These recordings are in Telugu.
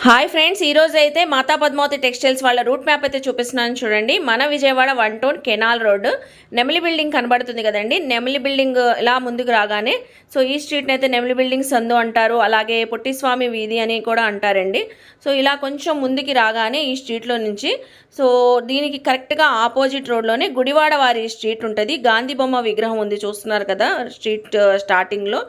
హాయ్ ఫ్రెండ్స్, ఈరోజు అయితే మాతా పద్మావతి టెక్స్టైల్స్ వాళ్ళ రూట్ మ్యాప్ అయితే చూపిస్తున్నాను చూడండి. మన Vijayawada 1 town canal road Nemili building కనబడుతుంది కదండి. నెమిలి బిల్డింగ్ ఇలా ముందుకు రాగానే సో ఈ స్ట్రీట్ని అయితే నెమిలి బిల్డింగ్ సందు అంటారు, అలాగే పొట్టిస్వామి వీధి అని కూడా అంటారండి. సో ఇలా కొంచెం ముందుకి రాగానే ఈ స్ట్రీట్లో నుంచి సో దీనికి కరెక్ట్గా ఆపోజిట్ రోడ్లోనే గుడివాడ వారి స్ట్రీట్ ఉంటుంది. గాంధీ బొమ్మ విగ్రహం ఉంది, చూస్తున్నారు కదా స్ట్రీట్ స్టార్టింగ్లో.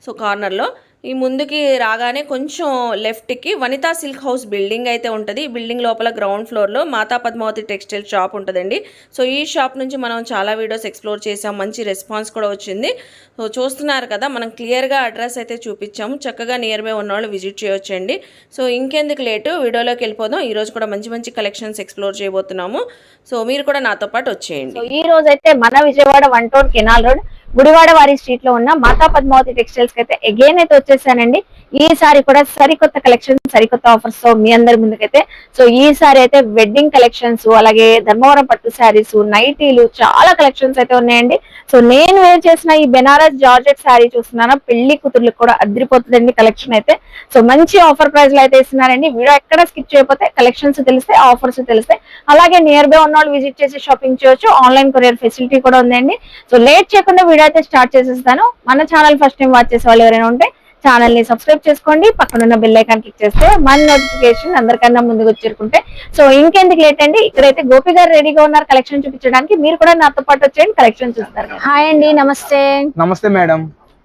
సో కార్నర్లో ఈ ముందుకి రాగానే కొంచెం లెఫ్ట్కి వనితా సిల్క్ హౌస్ బిల్డింగ్ అయితే ఉంటుంది. ఈ బిల్డింగ్ లోపల గ్రౌండ్ ఫ్లోర్లో మాతా పద్మావతి టెక్స్టైల్ షాప్ ఉంటుందండి. సో ఈ షాప్ నుంచి మనం చాలా వీడియోస్ ఎక్స్ప్లోర్ చేసాం, మంచి రెస్పాన్స్ కూడా వచ్చింది. సో చూస్తున్నారు కదా, మనం క్లియర్గా అడ్రస్ అయితే చూపించాము. చక్కగా నియర్ బై ఉన్నవాళ్ళు విజిట్ చేయొచ్చండి. సో ఇంకెందుకు లేటు, వీడియోలోకి వెళ్ళిపోదాం. ఈరోజు కూడా మంచి మంచి కలెక్షన్స్ ఎక్స్ప్లోర్ చేయబోతున్నాము. సో మీరు కూడా నాతో పాటు వచ్చేయండి. ఈ రోజు అయితే మన Vijayawada 1 town canal road Gudivada వారి స్ట్రీట్ లో ఉన్న మాతా పద్మావతి టెక్స్టైల్స్ కి అయితే అగైన్ అయితే వచ్చేసానండి. ఈసారి కూడా సరికొత్త కలెక్షన్, సరికొత్త ఆఫర్స్ తో మీ అందరి ముందుకైతే. సో ఈసారి అయితే వెడ్డింగ్ కలెక్షన్స్, అలాగే ధర్మవరం పట్టు శారీస్, నైటీలు, చాలా కలెక్షన్స్ అయితే ఉన్నాయండి. సో నేను వేర్ చేసిన ఈ బెనారస్ జార్జెట్ శారీ చూస్తున్నాను, పెళ్లి కూతుర్లకు కూడా అదిరిపోతుందండి కలెక్షన్ అయితే. సో మంచి ఆఫర్ ప్రైస్ లో అయితే ఇస్తున్నారండి. వీడియో ఎక్కడ స్కిప్ చేయకపోతే కలెక్షన్స్ తెలిస్తే, ఆఫర్స్ తెలిస్తే, అలాగే నియర్ బై ఉన్న వాళ్ళు విజిట్ చేసి షాపింగ్ చేయొచ్చు. ఆన్లైన్ కొరియర్ ఫెసిలిటీ కూడా ఉందండి. సో లేట్ చేయకుండా వీడియో అయితే స్టార్ట్ చేసేస్తాను. మన ఛానల్ ఫస్ట్ టైం వాచ్ చేసే వాళ్ళు ఎవరైనా ఉంటే ఛానల్ ని సబ్స్క్రైబ్ చేసుకోండి, పక్కనున్న బెల్ ఐకాన్ క్లిక్ చేస్తే మన నోటిఫికేషన్ అందరికన్నా ముందుకు వచ్చేరుకుంటే. సో ఇంకెందుకు లేట్ అండి, ఇక్కడైతే గోపి గారు రెడీగా ఉన్నారు కలెక్షన్ చూపించడానికి. మీరు కూడా నాతో పాటు వచ్చేయండి, కలెక్షన్ చూస్తారు. హాయ్ అండి, నమస్తే. నమస్తే మేడం.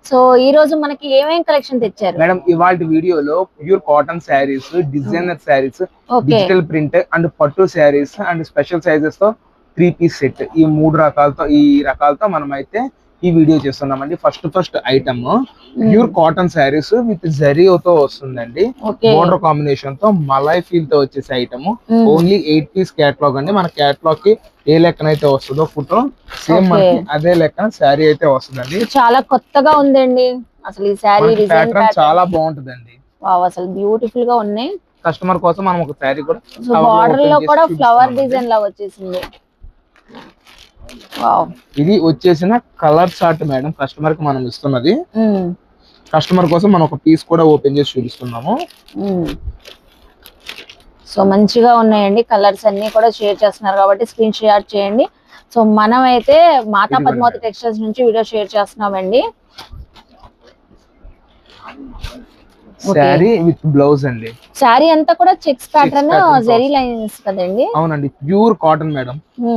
సో ఈ రోజు మనకి ఏమేం కలెక్షన్ తెచ్చారు మేడం? ఇవాళ వీడియోలో pure cotton saris, designer saris, digital print and పట్టు శారీస్ అండ్ స్పెషల్ సైజెస్ తో 3 పీస్ సెట్, ఈ 3 రకాలతో మనం అయితే ఈ వీడియో చేస్తున్నామండి. First item pure cotton saris with జరీతో వస్తుందండి. బోర్డర్ కాంబినేషన్ తో మలై ఫీల్ తో వచ్చేసి ఐటమ్. ఓన్లీ 8 పీస్ క్యాటలాగ్ అండి. మన క్యాటలాగ్ కి ఏ లెక్కన అయితే వస్తుందో ఫోటో సేమ్ మనకి అదే లెక్కన శారీ అయితే వస్తుందండి. చాలా కొత్తగా ఉందండి అసలు ఈ శారీ ప్యాటర్న్ చాలా బాగుంటుందండి. వావ్, అసలు బ్యూటిఫుల్ గా ఉన్నాయి. కస్టమర్ కోసం మనం ఒక శారీ కూడా బార్డర్ లో కూడా ఫ్లవర్ డిజైన్ లా వచ్చేసింది. ఇది వచ్చేసిన కలర్ చార్ట్ మేడం, కస్టమర్ కి మనం ఇస్తున్నది. కస్టమర్ కోసం మనం ఒక పీస్ కూడా ఓపెన్ చేసి చూపిస్తున్నాము. సో మంచిగా ఉన్నాయండి కలర్స్ అన్ని కూడా షేర్ చేస్తున్నారు కాబట్టి స్క్రీన్ షాట్ చేయండి. సో మనం అయితే మాతా పద్మావతి టెక్స్టైల్స్ నుంచి వీడియో షేర్ చేస్తున్నామండి. శారీ విత్ బ్లౌజ్ అండి. శారీ అంతా కూడా చెక్స్ ప్యాటర్న్, జెరీ లైన్స్ కదండి. అవునండి, ప్యూర్ కాటన్ మేడం,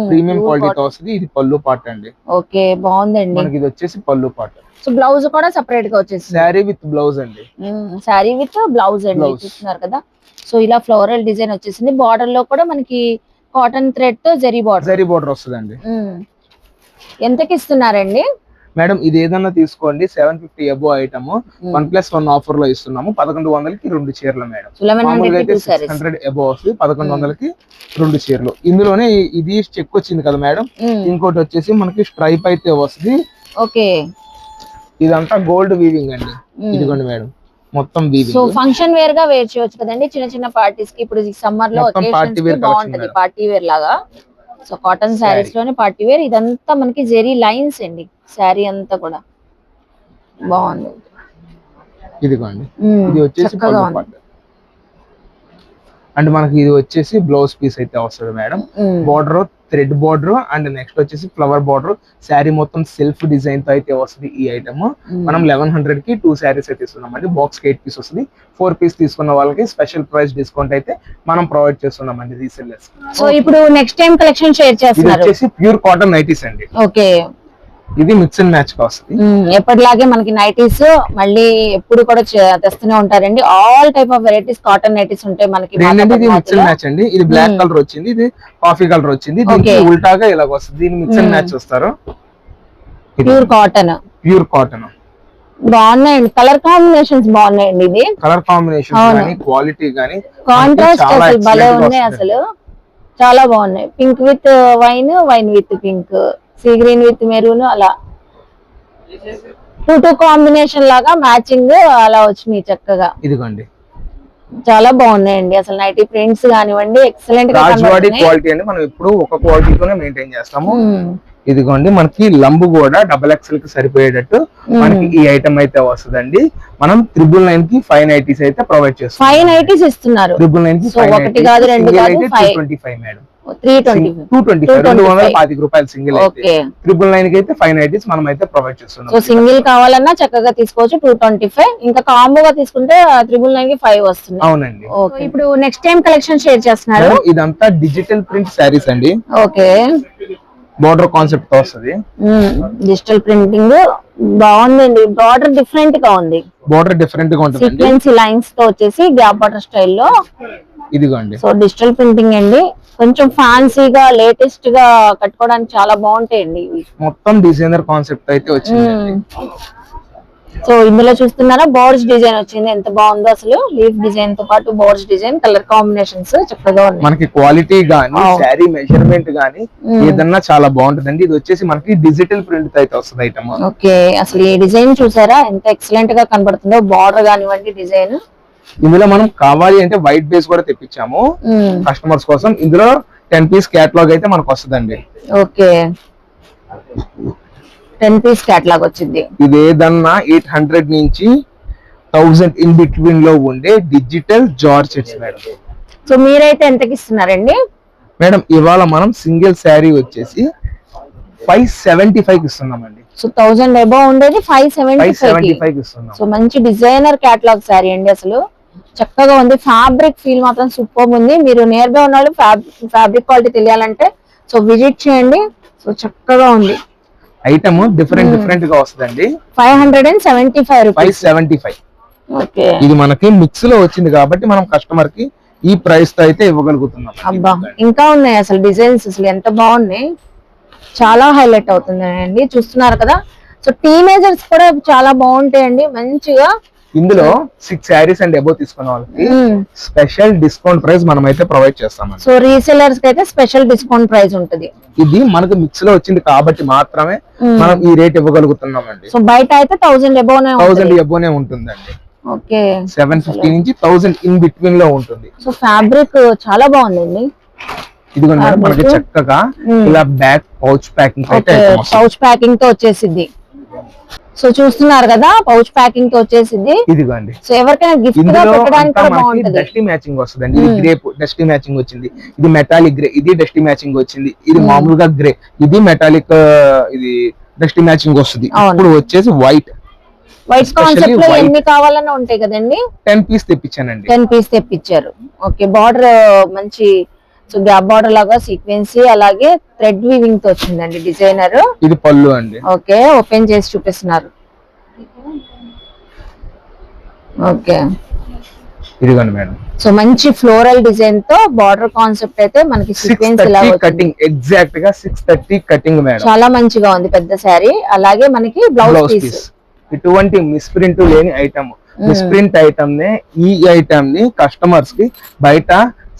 ప్రీమియం క్వాలిటీతో వస్తుంది. ఇది పళ్ళు పార్ట్ అండి. ఓకే, బాగుందండి. మనకి ఇది వచ్చేసి పళ్ళు పార్ట్. సో బ్లౌజ్ కూడా సెపరేట్ గా వచ్చేసి శారీ విత్ బ్లౌజ్ అండి. శారీ విత్ బ్లౌజ్ అండి, చూస్తున్నారు కదా. సో ఇలా ఫ్లోరల్ డిజైన్ వచ్చేసింది. బార్డర్ లో కూడా మనకి కాటన్ థ్రెడ్ తో జరీ బార్డర్ వస్తుందండి. ఎంతకి ఇస్తున్నారండి మేడం? ఇది ఏదన్నా తీసుకోండి, 750 అబో ఐటమ్ 1+1 ఆఫర్ లో ఇస్తున్నాము. 1100కి 2 చీరలు మేడం. 600 అబో వస్తుంది, 1100కి 2 చీరలు. ఇందులోనే ఇది చెక్ వచ్చింది కదా మేడం. ఇంకోటి వచ్చేసి మనకి స్ట్రైప్ అయితే వస్తుంది. ఓకే, ఇదంతా గోల్డ్ వీవింగ్ అండి. ఇదిగోండి మేడం, మొత్తం వీవింగ్. సో ఫంక్షన్ వేర్ గా వేర్ చేయొచ్చు కదండి, చిన్న చిన్న పార్టీస్ కి. ఇప్పుడు సమ్మర్ లో బాగుంటది పార్టీ వేర్ లాగా. సో కాటన్ శారీస్ లోనే పార్టీ వేర్. ఇదంతా మనకి జెరీ లైన్స్ అండి, శారీ అంతా కూడా బాగుంది. ఇదిగోండి, ఇది వచ్చేసి అండ్ మనకి ఇది వచ్చేసి బ్లౌజ్ పీస్ అయితే వస్తుంది madam. Border thread border and next వచ్చేసి ఫ్లవర్ బోర్డర్. శారీ మొత్తం సెల్ఫ్ డిజైన్ తో అయితే వస్తుంది ఈ ఐటమ్. మనం 1100కి 2 శారీస్ అయితే ఇస్తున్నాం అండి. బాక్స్ కి 8 పీస్ వస్తుంది. 4 పీస్ తీసుకున్న వాళ్ళకి స్పెషల్ ప్రైస్ డిస్కౌంట్ అయితే మనం ప్రొవైడ్ చేస్తున్నాం అండి రీసెల్లర్స్. సో ఇప్పుడు నెక్స్ట్ టైం కలెక్షన్ షేర్ చేస్తున్నారు. ఇది వచ్చేసి ప్యూర్ కాటన్ నైటీస్ అండి. ఓకే, ఇది మిక్స్ అండ్ మ్యాచ్ గా వస్తుంది. ఎప్పటిలాగే మనకి నైటీస్ మళ్ళీ ఎప్పుడు కూడా తెస్తూనే ఉంటారండి. All type of varieties cotton nighties ఉంటాయి మనకి. ఇది మిక్స్ అండ్ మ్యాచ్ అండి. ఇది బ్లాక్ కలర్ వచ్చింది, ఇది కాఫీ కలర్ వచ్చింది. దీనికి ఉల్టాగా ఇలాగ వస్తుంది. దీన్ని మిక్స్ అండ్ మ్యాచ్ వస్తారు. ప్యూర్ కాటన్ బాగున్నాయండి. కలర్ కాంబినేషన్స్ బాగున్నాయండి. ఇది కలర్ కాంబినేషన్ గానీ క్వాలిటీ గానీ కాంట్రాస్ట్ అసలు భలే ఉన్నాయి. అసలు చాలా బాగున్నాయి. Pink with wine, wine with pink, sea green with maroon, అలా 2 కాంబినేషన్ లాగా మ్యాచింగ్ అలా వచ్చినాయి చక్కగా. ఇదిగోండి, చాలా బాగున్నాయండి. అసలు నైటీ ప్రింట్స్ కానివ్వండి ఎక్సలెంట్ గా క్వాలిటీ అండి. మనం ఎప్పుడు ఒక క్వాలిటీతోనే మెయింటైన్ చేస్తాము. ఇదిగోండి, మనకి లంబు కూడా XXL కి సరిపోయేటట్టు మనకి ఈ ఐటమ్ అయితే వస్తుందండి. మనం 999 కి 5 నైటీస్ అయితే ప్రొవైడ్ చేస్తాం. 5 నైటీస్ ఇస్తున్నారు. 999 కి సో 5 ఒకటి కాదు, రెండు కాదు, 225 మేడం. 225 రూపాయలు సింగిల్ అయితే. 999 కి అయితే 5 నైటీస్ మనం అయితే ప్రొవైడ్ చేస్తున్నాం. సో సింగిల్ కావాలన్నా చక్కగా తీసుకోవచ్చు 225. ఇంకా కాంబోగా తీసుకుంటే 999 కి 5 వస్తుంది. అవునండి. ఇప్పుడు నెక్స్ట్ టైం కలెక్షన్ షేర్ చేస్తున్నారు. ఇదంతా డిజిటల్ ప్రింట్ శారీస్ అండి. ఓకే, బోర్డర్ కాన్సెప్ట్ తో వస్తుంది. డిజిటల్ ప్రింటింగ్ బాగుందండి. బార్డర్ డిఫరెంట్ గా ఉంది. బోర్డర్ డిఫరెంట్ గా ఉంటుంది. సీక్వెన్సీ లైన్స్ తో వచ్చేసి గ్యాప్ బార్డర్ స్టైల్లో. ఇదిగోండి. సో డిజిటల్ ప్రింటింగ్ అండి. కొంచెం ఫ్యాన్సీగా లేటెస్ట్ గా కట్టుకోవడానికి చాలా బాగుంటాయండి ఇవి. మొత్తం డిజైనర్ కాన్సెప్ట్ అయితే వచ్చింది. సో ఇందులో చూస్తున్నారా బోర్డ్స్ డిజైన్ వచ్చింది. ఎంత బాగుందో అసలు. లీఫ్ డిజైన్ తో పాటు బోర్డ్స్ డిజైన్, కలర్ కాంబినేషన్స్ చక్కగా ఉన్నాయి. మనకి క్వాలిటీ గానీ శారీ మెజర్మెంట్ గానీ ఏదన్నా చాలా బాగుంటుందండి. ఇది వచ్చేసి మనకి డిజిటల్ ప్రింట్ తో అయితే వస్తుంది ఐటమ్. ఓకే, అసలు ఈ డిజైన్ చూసారా ఎంత ఎక్సలెంట్ గా కనబడుతుందో. బార్డర్ కానివ్వండి, డిజైన్. ఇందులో మనం కావాలి అంటే వైట్ బేస్ కూడా తెప్పించాము కస్టమర్స్ కోసం. ఇందులో 10 పీస్ క్యాటలాగ్ అయితే మనకు వస్తుందండి. ఓకే, 10 పీస్ క్యాటలాగ్ వచ్చింది. ఇది ఏదన్నా 800 నుంచి 1000 ఇన్ బిట్వీన్ లో ఉండే డిజిటల్ జార్జెట్స్ మేడం. సో మీరైతే ఎంతకి ఇస్తున్నారండి మేడం? ఇవాళ మనం సింగిల్ శారీ వచ్చేసి 575 కి ఇస్తున్నామండి. సో 1000 అబౌవ్ ఉండేది 575 కి ఇస్తున్నాం. సో మంచి డిజైనర్ క్యాటలాగ్ శారీ అండి. అసలు చక్కగా ఉంది. ఫ్యాబ్రిక్ ఫీల్ మాత్రం సూపర్ ఉంది. మీరు నియర్ బై ఉన్న వాళ్ళు ఫ్యాబ్రిక్ క్వాలిటీ తెలియాలంటే సో విజిట్ చేయండి. సో చక్కగా ఉంది. ఐటమ్ డిఫరెంట్ గా వస్తుందండి. 575 రూపీస్. 575. ఓకే, ఇది మనకి మిక్స్ లో వచ్చింది కాబట్టి మనం కస్టమర్ కి ఈ ప్రైస్ తో అయితే ఇవ్వగలుగుతున్నాం. అబ్బా, ఇంకా ఉన్నాయి అసలు డిజైన్స్. అసలు ఎంత బాగున్నాయి. చాలా హైలైట్ అవుతుంది అండి. చూస్తున్నారు కదా. సో టీనేజర్స్ కూడా చాలా బాగుంటాయండి మంచిగా. ఇందులో 6 శారీస్ అండ్ అబౌవ్ తీసుకున్న వాళ్ళకి స్పెషల్ డిస్కౌంట్ ప్రైస్ మనం అయితే ప్రొవైడ్ చేస్తామండి. సో రీసెలర్స్ కి అయితే స్పెషల్ డిస్కౌంట్ ప్రైస్ ఉంటుంది. ఇది మనకు మిక్స్ లో వచ్చింది కాబట్టి మాత్రమే మనం ఈ రేట్ ఇవ్వగలుగుతున్నామండి. సో బయట అయితే 1000 అబోవ్ నే ఉంటుందండి. ఓకే, 750 నుంచి 1000 ఇన్ బిట్వీన్ లో ఉంటుంది. సో ఫ్యాబ్రిక్ చాలా బాగుందండి. ఇదిగో మనకి చక్కగా ఇలా బ్యాక్ పౌచ్ ప్యాకింగ్ అయితే పౌచ్ ప్యాకింగ్ తో వచ్చేసింది. సో చూస్తున్నారు కదా, పౌచ్ ప్యాకింగ్ తో వచ్చేసింది. ఇదిగోండి. సో ఎవరికైనా గిఫ్ట్ గా పెట్టడానికి కూడా బాగుంటది. డస్టీ మ్యాచింగ్ వస్తుందండి. ఇది గ్రేప్ డస్టీ మ్యాచింగ్ వచ్చింది. ఇది మెటాలిక్ గ్రే, ఇది డస్టీ మ్యాచింగ్ వచ్చింది. ఇది మామూలుగా గ్రే, ఇది మెటాలిక్, ఇది డస్టీ మ్యాచింగ్ వస్తుంది. ఇప్పుడు వచ్చేసి వైట్ కాన్సెప్ట్ లో ఎన్ని కావాలన్నా ఉంటాయి కదండి. 10 పీస్ తెప్పించానండి. 10 పీస్ తెప్పించారు. ఓకే, బార్డర్ మంచి సో గ్యాప్ బార్డర్ లాగా సీక్వెన్సీ, అలాగే థ్రెడ్ వీవింగ్ తో వచ్చిందండి డిజైనర్. ఇది పళ్ళు అండి. ఓకే, ఓపెన్ చేసి చూపిస్తున్నారు. ఓకే, ఇదిగోండి మేడం. సో మంచి ఫ్లోరల్ డిజైన్ తో బార్డర్ కాన్సెప్ట్ అయితే మనకి సీక్వెన్స్ ఇలా కటింగ్, ఎగ్జాక్ట్ గా 630 కటింగ్ మేడం. చాలా మంచిగా ఉంది. పెద్ద శారీ. అలాగే మనకి బ్లౌజ్ పీస్. ఇటువంటి మిస్ప్రింట్ లేని ఐటమ్. మిస్ప్రింట్ ఐటమ్ నే ఈ ఐటమ్ ని కస్టమర్స్ కి బయట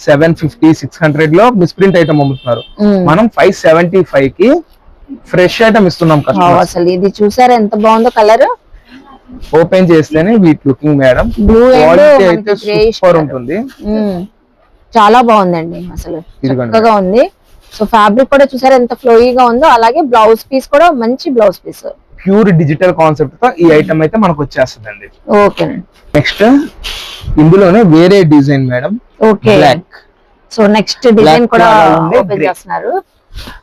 750, 600 లో మిస్ప్రింట్ ఐటమ్ అమ్ముతున్నారు. మనం 575 కి ఫ్రెష్ ఐటమ్ ఇస్తున్నాం కస్టమర్స్. అసలు ఇది చూసారా ఎంత బాగుందో కలర్. ఓపెన్ చేస్తేనే wheat looking madam. Blue quality అయితే సూపర్ ఉంటుంది. చాలా బాగుందండి. అసలు చక్కగా ఉంది. సో ఫ్యాబ్రిక్ కూడా చూసారా ఎంత ఫ్లోయీగా ఉందో. అలాగే బ్లౌజ్ పీస్ కూడా మంచి blouse piece. Pure digital concept తో ఈ ఐటమ్ అయితే మనకు వచ్చేస్తుందండి. ఓకే, నెక్స్ట్ ఇందులోనే వేరే design madam. Okay, black. So next design కూడా ఓపెన్ చేస్తున్నారు.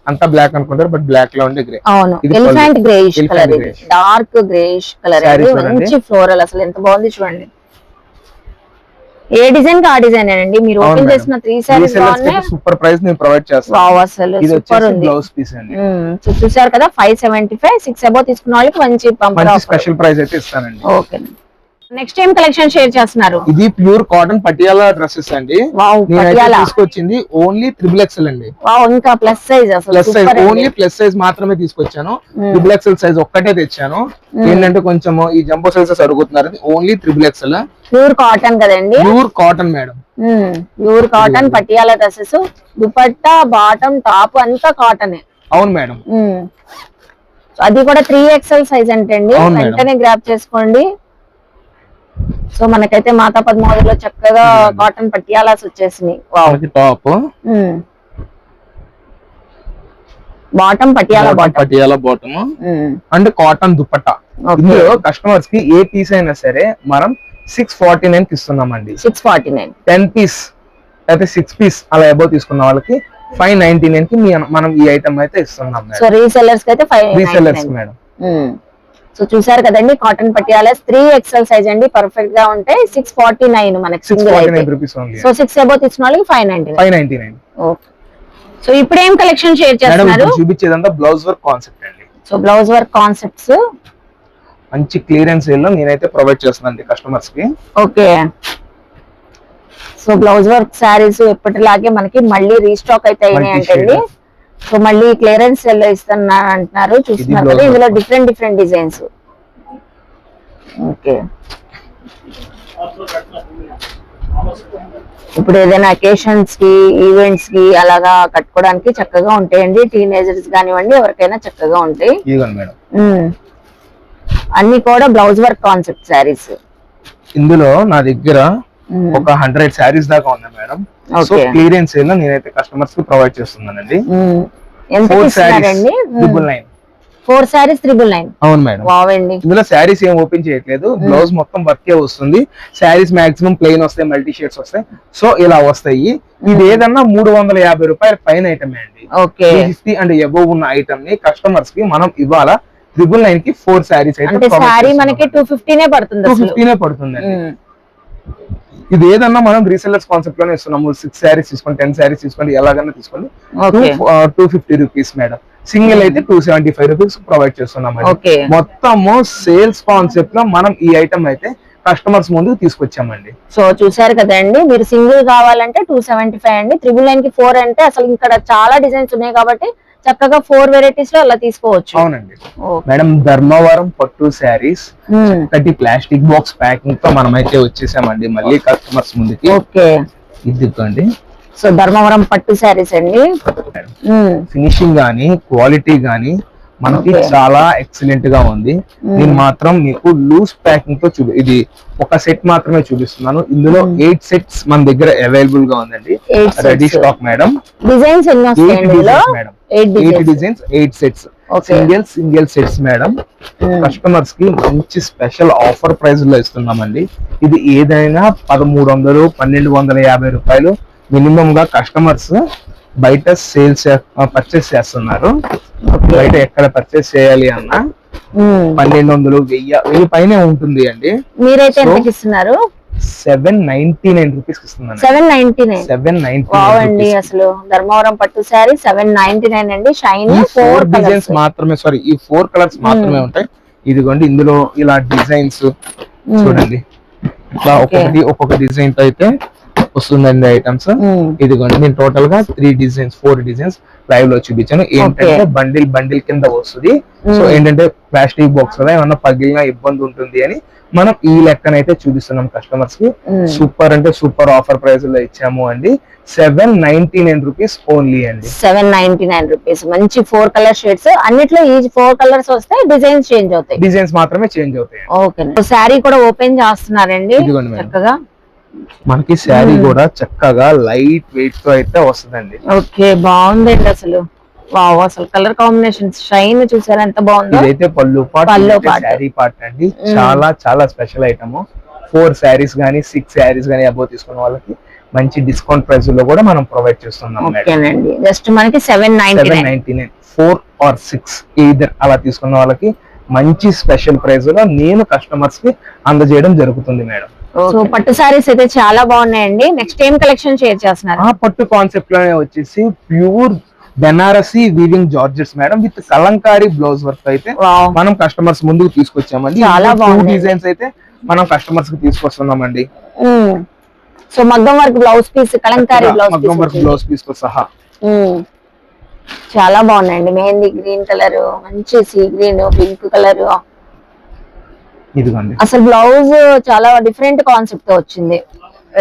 అంతా బ్లాక్ అనుకుంటారు, బట్ బ్లాక్ లో ఉండే గ్రే. అవును, elephant greyish colour. Dark greyish colour. మంచి ఫ్లోరల్. అసలు ఎంత బాగుంది చూడండి. ఏ డిజైన్ కి ఆ డిజైన్ అండి. మీరు ఓపెన్ చేసిన 3 సారీస్ సూపర్ ప్రైస్ నేను ప్రొవైడ్ చేస్తాను. వావ్, అసలు సూపర్ ఉంది. బ్లౌజ్ పీస్ అండి. చూసారు కదా, 575, 6 అబౌవ్ తీసుకున్న వాళ్ళకి మంచి స్పెషల్ ప్రైస్ అయితే ఇస్తానండి. Okay, next time collection share చేస్తున్నారు. ఇది ప్యూర్ కాటన్ పటియాలా డ్రెస్సెస్ అండి. పటియాలా తీసుకొచ్చింది ఓన్లీ XXL అండి. ఇంకా ప్లస్ సైజ్. అసలు plus size, only plus size మాత్రమే తీసుకొచ్చాను. XXL సైజ్ ఒక్కటే తెచ్చాను. ఏంటంటే కొంచెం ఈ జంబో సైజెస్ అడుగుతున్నారు. Only XXL. ప్యూర్ కాటన్ కదండి. Pure cotton madam. Pure cotton Patiala dresses. Dupatta, bottom, top అంతా కాటనే. అవును మేడం. అది కూడా 3XL సైజ్ అంటే అండి. వెంటనే గ్రాప్ చేసుకోండి. సో మనకైతే మాతా పద్మావతిలో చక్కగా కాటన్ పటియాలాస్ వచ్చేసినాయి. Top, bottom Patiala bottom and cotton dupatta. ఇందులో కస్టమర్స్ కి ఏ పీస్ అయినా సరే మనం 649 కి ఇస్తున్నామండి. 649 10 పీస్ అయితే 6 పీస్ అలా అబౌవ్ తీసుకున్న వాళ్ళకి 599 కి మనం ఈ ఐటమ్ అయితే ఇస్తున్నాం. సో రీసెల్లర్స్ కి అయితే 599 రీసెల్లర్స్ మేడం. సో చూసారు కదండి, కాటన్ పటియాలాస్ 3XL సైజ్ అండి, పర్ఫెక్ట్ గా ఉంటాయి. 649 మనకి సింగిల్ అయితే. సో 6 అబౌవ్ తీసుకున్న వాళ్ళకి 599. ఓకే. సో ఇప్పుడు ఏం కలెక్షన్ షేర్ చేస్తున్నారు? చూపించేదంతా బ్లౌజ్ వర్క్ కాన్సెప్ట్ అండి. సో బ్లౌజ్ వర్క్ కాన్సెప్ట్స్ మంచి క్లియరెన్స్ సేల్ లో నేనైతే ప్రొవైడ్ చేస్తున్నాను కస్టమర్స్ కి. Okay. So blouse work saris ఎప్పటిలాగే మనకి మళ్ళీ రీస్టాక్ అయితే అయినాయి అంటండి. సో మళ్ళీ క్లియరెన్స్ సేల్ లో ఇస్తున్నా అంటున్నారు, చూస్తున్నారు కదా. ఇందులో డిఫరెంట్ డిజైన్స్. ఓకే. ఇప్పుడు ఏదైనా అకేషన్స్ కి, ఈవెంట్స్ కి అలాగా కట్టుకోవడానికి చక్కగా ఉంటాయండి. టీనేజర్స్ కానివ్వండి, ఎవరికైనా చక్కగా ఉంటాయి. అన్ని కూడా బ్లౌజ్ వర్క్ కాన్సెప్ట్ శారీస్. ఇందులో నా దగ్గర ఒక 100 శారీస్ దాకా ఉన్నాయి మేడం. సో క్లియరెన్స్ సేల్ లో నేనైతే కస్టమర్స్ కి ప్రొవైడ్ చేస్తున్నానండి. ఎంత ఇస్తున్నారండి? 999. 4 శారీస్ 999. అవును మేడం. బాగుంది. ఇందులో శారీస్ ఏం ఓపెన్ చేయట్లేదు, బ్లౌజ్ మొత్తం వర్కే వస్తుంది. శారీస్ మాక్సిమం ప్లెయిన్ వస్తాయి, మల్టీ షేడ్స్ వస్తాయి. సో ఇలా వస్తాయి. ఇది ఏదన్నా 350 రూపాయల పైన ఐటమ్ అండి. 350 అండ్ అబౌవ్ ఉన్న ఐటమ్ ని కస్టమర్స్ కి మనం ఇవాళ 999 కి 4 శారీస్ అయితే సారీ మనకి 250 పడుతుంది. 250 పడుతుందండి. ఇది ఏదన్నా మనం రీసెల్లర్స్ కాన్సెప్ట్ లోనే ఇస్తున్నాము. 6 శారీస్ తీసుకోండి, 10 శారీస్ తీసుకోండి, ఎలాగైనా తీసుకోండి. 250 రూపీస్ మేడం. సింగిల్ అయితే 275 రూపీస్ ప్రొవైడ్ చేస్తున్నాం. మొత్తము సేల్స్ కాన్సెప్ట్ లో మనం ఈ ఐటమ్ అయితే కస్టమర్స్ ముందుకు తీసుకొచ్చామండి. సో చూసారు కదండి, మీరు సింగిల్ కావాలంటే 275 అండి. 999 కి 4 అంటే అసలు ఇక్కడ చాలా డిజైన్స్ ఉన్నాయి కాబట్టి చక్కగా 4 వెరైటీస్ లో అలా తీసుకోవచ్చు. అవునండి మేడం. ధర్మవరం పట్టు శారీస్ ఒకటి ప్లాస్టిక్ బాక్స్ ప్యాకింగ్ తో మనం అయితే వచ్చేసామండి మళ్ళీ కస్టమర్స్ ముందుకి. ఓకే. ఇదిగోండి. సో ధర్మవరం పట్టు శారీస్ అండి. ఫినిషింగ్ గానీ, క్వాలిటీ గానీ మనకి చాలా ఎక్సలెంట్ గా ఉంది. నేను మాత్రం మీకు లూజ్ ప్యాకింగ్ తో ఇది ఒక సెట్ మాత్రమే చూపిస్తున్నాను. ఇందులో 8 సెట్స్ మన దగ్గర అవైలబుల్ గా ఉందండి. Ready stock madam. డిజైన్స్ ఎన్ని వస్తాయి madam? 8 designs, 8 sets, single sets madam. Customers కి మంచి స్పెషల్ ఆఫర్ ప్రైస్ లో ఇస్తున్నామండి. ఇది ఏదైనా 1300, 1250 రూపాయలు మినిమం గా కస్టమర్స్ బయట సేల్స్ పర్చేస్ చేస్తున్నారు. బయట ఎక్కడ పర్చేస్ చేయాలి అన్నా 1200, 1000 పైనే ఉంటుంది అండి. మీరైతే ఎంతకి ఇస్తున్నారు? 799 రూపీస్ ఇస్తున్నాను. 799 అసలు ధర్మవరం పట్టు శారీ 799 అండి. షైన్ 4 డిజైన్స్ మాత్రమే, సారీ ఈ 4 కలర్స్ మాత్రమే ఉంటాయి. ఇదిగోండి. ఇందులో ఇలా డిజైన్స్ చూడండి, ఇట్లా ఒక్కొక్క డిజైన్ తో అయితే వస్తుందండి ఐటమ్స్. ఇదిగోండి, నేను టోటల్ గా 4 డిజైన్స్ లైవ్ లో చూపించాను. ఏంటంటే బండిల్ కింద వస్తుంది. సో ఏంటంటే ప్లాస్టిక్ బాక్స్ కదా, ఏమన్నా పగిలినా ఇబ్బంది ఉంటుంది అని మనం ఈ లెక్కనైతే చూపిస్తున్నాం కస్టమర్స్ కి. సూపర్ అంటే సూపర్ ఆఫర్ ప్రైస్ లో ఇచ్చాము అండి. 799 రూపీస్ ఓన్లీ అండి. 799 రూపీస్. మంచి 4 కలర్ షేడ్స్. అన్నిట్లో ఈ 4 కలర్స్ వస్తాయి, డిజైన్స్ చేంజ్ అవుతాయి. డిజైన్స్ మాత్రమే చేంజ్ అవుతాయి. ఓకే. శారీ కూడా ఓపెన్ చేస్తున్నారండి చక్కగా. మనకి శారీ కూడా చక్కగా లైట్ వెయిట్ తో అయితే వస్తుందండి. ఓకే, బాగుందండి అసలు. వావ్, అసలు కలర్ కాంబినేషన్ షైన్ చూసారా ఎంత బాగుందో. ఇదైతే పళ్ళు పార్ట్, శారీ పార్ట్ అండి. చాలా స్పెషల్ ఐటమ్. 4 శారీస్ గానీ 6 శారీస్ గానీ అబౌవ్ తీసుకున్న వాళ్ళకి మంచి డిస్కౌంట్ ప్రైస్ లో కూడా మనం ప్రొవైడ్ చేస్తున్నాం. ఓకేనండి. జస్ట్ మనకి 799 4 or 6 ఈదర్ అలా తీసుకున్న వాళ్ళకి మంచి స్పెషల్ ప్రైస్ లో నేను కస్టమర్స్ కి అందజేయడం జరుగుతుంది మేడం. సో పట్టు సారీస్ అయితే చాలా బాగున్నాయండి. నెక్స్ట్ ఏం కలెక్షన్ షేర్ చేస్తున్నారు? పట్టు కాన్సెప్ట్ లోనే వచ్చేసి pure Banarasi weaving georgettes madam with Kalamkari blouse work అయితే మనం కస్టమర్స్ ముందుకు తీసుకొచ్చామండి. చాలా బాగుంది. డిజైన్స్ అయితే మనం కస్టమర్స్ కి తీసుకొస్తున్నామండి. సో మగ్గం work blouse piece, Kalamkari blouse piece తో సహా చాలా బాగున్నాయండి. మెహందీ గ్రీన్ కలర్, మంచి సీ గ్రీన్, పింక్ కలర్. ఇదిగోండి. అసలు బ్లౌజ్ చాలా డిఫరెంట్ కాన్సెప్ట్ తో వచ్చింది.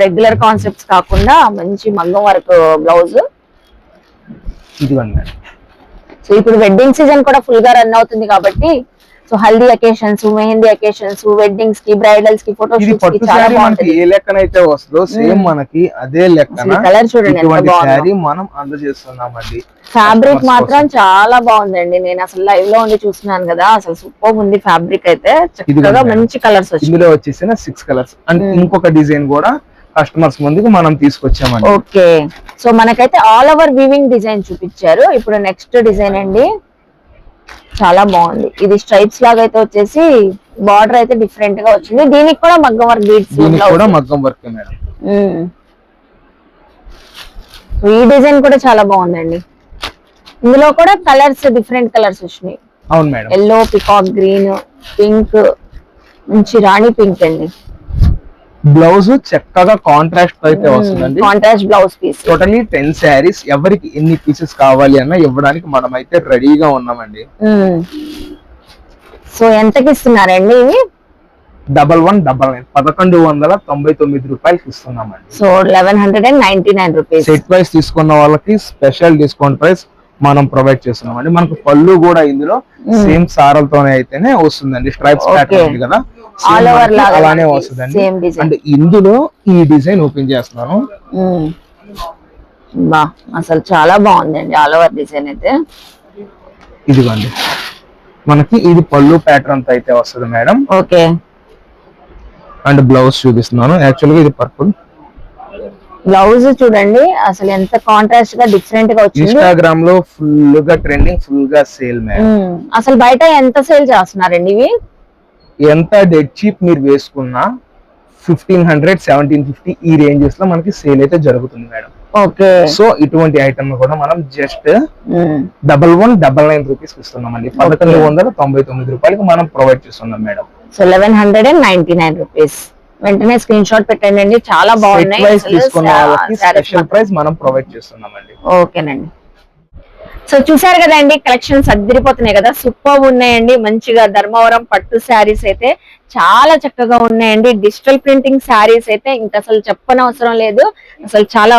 రెగ్యులర్ కాన్సెప్ట్స్ కాకుండా మంచి మగ్గం వర్క్ బ్లౌజ్. ఇదిగోండి. సో ఇప్పుడు వెడ్డింగ్ సీజన్ కూడా ఫుల్ గా రన్ అవుతుంది కాబట్టి so haldi occasions, mehndi occasions, weddings కి, బ్రైడల్స్ కి, ఫోటో ఇది షూట్స్ కి పట్టు చాలా శారీ మనకి బాగుంటది. ఏ లెక్కనైతే వస్తుందో సేమ్ మనకి అదే లెక్కన కలర్ చూడండి ఎంత ఇటువంటి బాగుందో. శారీ మనం అందజేస్తున్నామండి. ఫ్యాబ్రిక్ Customers మాత్రం కోసం. చాలా బాగుందండి. నేను అసలు లైవ్ లో ఉండి చూస్తున్నాను కదా, అసలు సూపర్ ఉంది ఫ్యాబ్రిక్ అయితే. ఇదిగో చక్కగా మేడం. మంచి కలర్స్ వచ్చాయి. ఇందులో వచ్చేసిన 6 కలర్స్ అండ్ ఇంకొక డిజైన్ కూడా కస్టమర్స్ ముందుకు మనం తీసుకొచ్చామండి. ఓకే, సో మనకైతే ఆల్ ఓవర్ వీవింగ్ డిజైన్ చూపించారు. ఇప్పుడు నెక్స్ట్ డిజైన్ అండి, చాలా బాగుంది. ఇది స్ట్రైప్స్ లాగా అయితే వచ్చేసి బార్డర్ అయితే డిఫరెంట్ గా వచ్చింది. దీనికి కూడా మగ్గం వర్క్ బీడ్స్. దీనికి కూడా మగ్గం వర్క్ మేడం. ఈ డిజైన్ కూడా చాలా బాగుందండి. ఇందులో కూడా కలర్స్ డిఫరెంట్ కలర్స్ వచ్చినాయి. అవును madam. Yellow, peacock green, pink, మంచి రాణి పింక్ అండి. బ్లౌజ్ చక్కగా కాంట్రాస్ట్ అయితే వస్తుందండి. Contrast blouse piece. Totally 10 saris. ఎవరికి ఎన్ని పీసెస్ కావాలి అన్నా ఇవ్వడానికి మనం అయితే రెడీగా ఉన్నామండి. సో ఎంతకి ఇస్తున్నారండి ఇవి? 1199 1199 రూపాయలకి ఇస్తున్నామండి. So 1199 rupees. సెట్ వైస్ తీసుకున్న వాళ్ళకి స్పెషల్ డిస్కౌంట్ ప్రైస్ మనం ప్రొవైడ్ చేస్తున్నామండి. మనకు పళ్ళు కూడా ఇందులో సేమ్ సారలతోనే అయితేనే వస్తుందండి. స్ట్రైప్స్ ప్యాటర్న్ ఉంది కదా, ఆల్ ఓవర్ లాగా అలానే వస్తుందండి. Same design. అండ్ ఇందులో ఈ డిజైన్ ఓపెన్ చేస్తున్నాను. బా, అసలు చాలా బాగుందండి ఆల్ ఓవర్ డిజైన్ అయితే. ఇదిగోండి, మనకి ఇది పళ్ళు ప్యాటర్న్ తో అయితే వస్తుంది మేడం. ఓకే, అండ్ బ్లౌజ్ చూపిస్తున్నాను. యాక్చువల్గా ఇది పర్పుల్. బ్లౌజ్ చూడండి అసలు ఎంత కాంట్రాస్ట్ గా డిఫరెంట్ గా వచ్చింది. ఇన్స్టాగ్రామ్ లో ఫుల్ గా ట్రెండింగ్, ఫుల్ గా సేల్ మేడం. అసలు బయట ఎంత సేల్ చేస్తున్నారండి ఇవి? ఎంత డెడ్ చీప్ మీరు వేసుకున్నా 1500, 1750 ఈ రేంజెస్ లో మనకి సేల్ అయితే జరుగుతుంది మేడం. ఓకే, సో ఇటువంటి ఐటమ్ కూడా మనం జస్ట్ 1199 రూపీస్ ఇస్తున్నామండి. 1199 రూపాయలకి మనం ప్రొవైడ్ చేస్తున్నాం మేడం. So 1199 rupees. వెంటనే స్క్రీన్ షాట్ పెట్టండి, చాలా బాగున్నాయి. సెట్ వైస్ తీసుకున్న వాళ్ళకి స్పెషల్ ప్రైస్ మనం ప్రొవైడ్ చేస్తున్నామండి. ఓకేనండి. సో చూసారు కదండి, కలెక్షన్స్ అద్దరిపోతున్నాయి కదా, సూపర్ ఉన్నాయండి. మంచిగా ధర్మవరం పట్టు శారీస్ అయితే చాలా చక్కగా ఉన్నాయండి. డిజిటల్ ప్రింటింగ్ శారీస్ అయితే ఇంకా అసలు చెప్పనవసరం లేదు. అసలు చాలా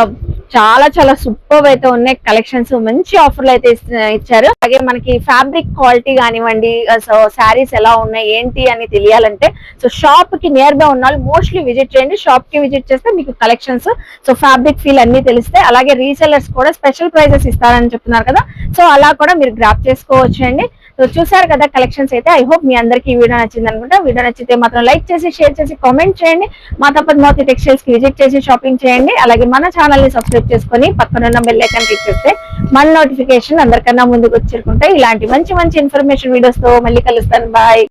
చాలా చాలా సూపర్ అయితే ఉన్నాయి కలెక్షన్స్. మంచి ఆఫర్లు అయితే ఇచ్చారు. అలాగే మనకి ఫ్యాబ్రిక్ క్వాలిటీ కానివ్వండి, సో శారీస్ ఎలా ఉన్నాయి ఏంటి అని తెలియాలంటే సో షాప్ కి నియర్ గా ఉన్న వాళ్ళు మోస్ట్లీ విజిట్ చేయండి. షాప్ కి విజిట్ చేస్తే మీకు కలెక్షన్స్, సో ఫ్యాబ్రిక్ ఫీల్ అన్ని తెలిస్తే, అలాగే రీసెల్లర్స్ కూడా స్పెషల్ ప్రైజెస్ ఇస్తారని చెప్తున్నారు కదా, సో అలా కూడా మీరు గ్రాప్ చేసుకోవచ్చు అండి. సో చూసారు కదా కలెక్షన్స్ అయితే. ఐ హోప్ మీ అందరికి ఈ వీడియో నచ్చింది అనుకుంటా. వీడియో నచ్చితే మాత్రం లైక్ చేసి, షేర్ చేసి, కామెంట్ చేయండి. మాతా పద్మావతి టెక్స్టైల్స్ కి విజిట్ చేసి షాపింగ్ చేయండి. అలాగే మన ఛానల్ ని సబ్స్క్రైబ్ చేసుకొని పక్కనున్న బెల్ ఐకాన్ క్లిక్ చేస్తే మన నోటిఫికేషన్ అందరికన్నా ముందుకు వచ్చేరుకుంటాయి. ఇలాంటి మంచి మంచి ఇన్ఫర్మేషన్ వీడియోస్ తో మళ్ళీ కలుస్తాను. బాయ్.